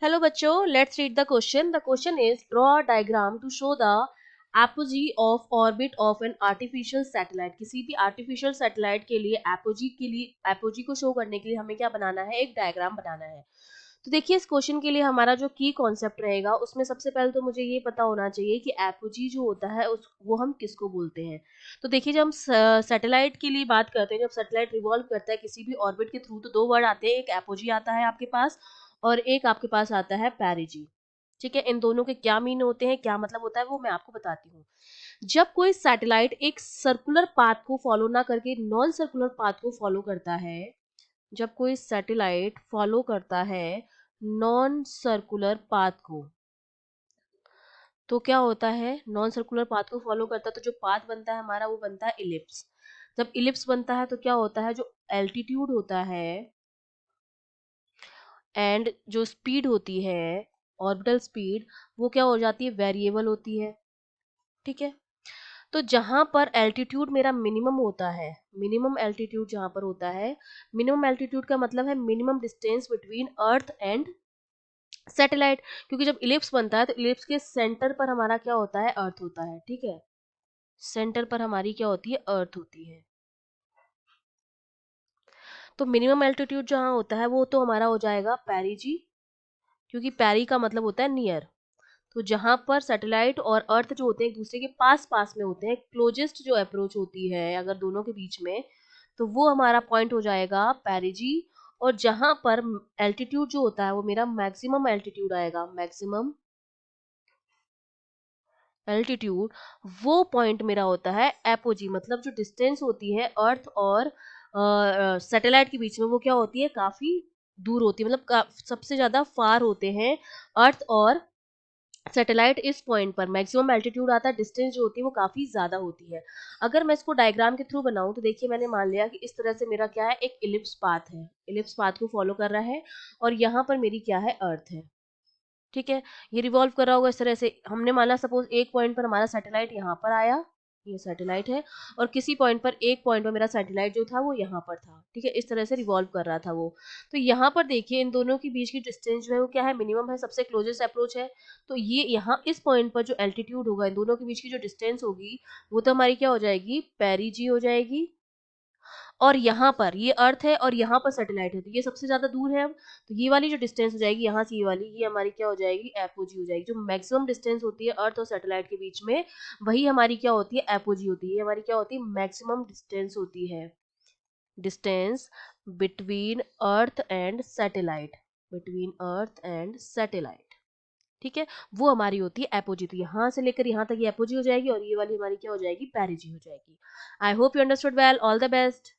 Hello बच्चों, let's read the question. The question is draw a diagram to show the apogee of orbit of an artificial satellite. किसी भी artificial satellite के लिए apogee को show करने के लिए हमें क्या बनाना है, एक डायग्राम बनाना है. तो देखिए इस क्वेश्चन के लिए हमारा जो की कॉन्सेप्ट रहेगा उसमें सबसे पहले तो मुझे ये पता होना चाहिए कि एपोजी जो होता है उस वो हम किसको बोलते हैं. तो देखिए जब हम सैटेलाइट के लिए बात करते हैं, जब सैटेलाइट रिवॉल्व करता है किसी भी ऑर्बिट के थ्रू, तो दो वर्ड आते हैं, एक एपोजी आता है आपके पास और एक आपके पास आता है पेरिजी. ठीक है, इन दोनों के क्या मीन होते हैं, क्या मतलब होता है, वो मैं आपको बताती हूँ. जब कोई सैटेलाइट एक सर्कुलर पाथ को फॉलो ना करके नॉन सर्कुलर पाथ को फॉलो करता है, जब कोई सैटेलाइट फॉलो करता है नॉन सर्कुलर पाथ को, तो क्या होता है, नॉन सर्कुलर पाथ को फॉलो करता है तो जो पाथ बनता है हमारा वो बनता है इलिप्स. जब इलिप्स बनता है तो क्या होता है, जो एल्टीट्यूड होता है एंड जो स्पीड होती है, ऑर्बिटल स्पीड, वो क्या हो जाती है, वेरिएबल होती है. ठीक है, तो जहां पर एल्टीट्यूड मेरा मिनिमम होता है, मिनिमम एल्टीट्यूड जहां पर होता है, मिनिमम एल्टीट्यूड का मतलब है minimum distance between earth and satellite. क्योंकि जब इलिप्स बनता है तो इलिप्स के सेंटर पर हमारा क्या होता है, अर्थ होता है. ठीक है, सेंटर पर हमारी क्या होती है, अर्थ होती है. तो मिनिमम एल्टीट्यूड जहां होता है वो तो हमारा हो जाएगा पेरिजी, क्योंकि पेरी का मतलब होता है नियर. तो जहां पर सैटेलाइट और अर्थ जो होते हैं एक दूसरे के पास पास में होते हैं, क्लोजेस्ट जो अप्रोच होती है अगर दोनों के बीच में, तो वो हमारा पॉइंट हो जाएगा पेरिजी. और जहां पर एल्टीट्यूड जो होता है वो मेरा मैक्सिमम एल्टीट्यूड आएगा, मैक्सिमम एल्टीट्यूड, वो पॉइंट मेरा होता है एपोजी. मतलब जो डिस्टेंस होती है अर्थ और सैटेलाइट के बीच में वो क्या होती है, काफी दूर होती है, मतलब सबसे ज्यादा फार होते हैं अर्थ और सैटेलाइट. इस पॉइंट पर मैक्सिमम एल्टीट्यूड आता है, डिस्टेंस जो होती है वो काफी ज्यादा होती है. अगर मैं इसको डायग्राम के थ्रू बनाऊं तो देखिए मैंने मान लिया कि इस तरह से मेरा क्या है, एक इलिप्स पाथ है, इलिप्स पाथ को फॉलो कर रहा है और यहाँ पर मेरी क्या है, अर्थ है. ठीक है, ये रिवॉल्व कर रहा होगा इस तरह से. हमने माना सपोज एक पॉइंट पर हमारा सैटेलाइट यहाँ पर आया, ये सैटेलाइट है, और किसी पॉइंट पर, एक पॉइंट पर मेरा सैटेलाइट जो था वो यहाँ पर था. ठीक है, इस तरह से रिवॉल्व कर रहा था वो. तो यहाँ पर देखिए इन दोनों के बीच की डिस्टेंस जो है वो क्या है, मिनिमम है, सबसे क्लोजेस्ट अप्रोच है. तो ये यहाँ इस पॉइंट पर जो एल्टीट्यूड होगा, इन दोनों के बीच की जो डिस्टेंस होगी वो तो हमारी क्या हो जाएगी, पेरिजी हो जाएगी. और यहाँ पर ये अर्थ है और यहाँ पर सैटेलाइट है, तो ये सबसे ज्यादा दूर है. अब तो ये वाली जो डिस्टेंस हो जाएगी यहाँ से, ये वाली, ये हमारी क्या हो जाएगी, एपोजी हो जाएगी. जो मैक्सिमम डिस्टेंस होती है अर्थ और सैटेलाइट के बीच में, वही हमारी क्या होती है, एपोजी होती है. हमारी क्या होती है, मैक्सिमम डिस्टेंस होती है, distance between earth and satellite, between earth and satellite. ठीक है, वो हमारी होती है एपोजी. तो यहाँ से लेकर यहाँ तक ये एपोजी हो जाएगी और ये वाली हमारी क्या हो जाएगी, पेरिजी हो जाएगी. I hope you understood well. All the best.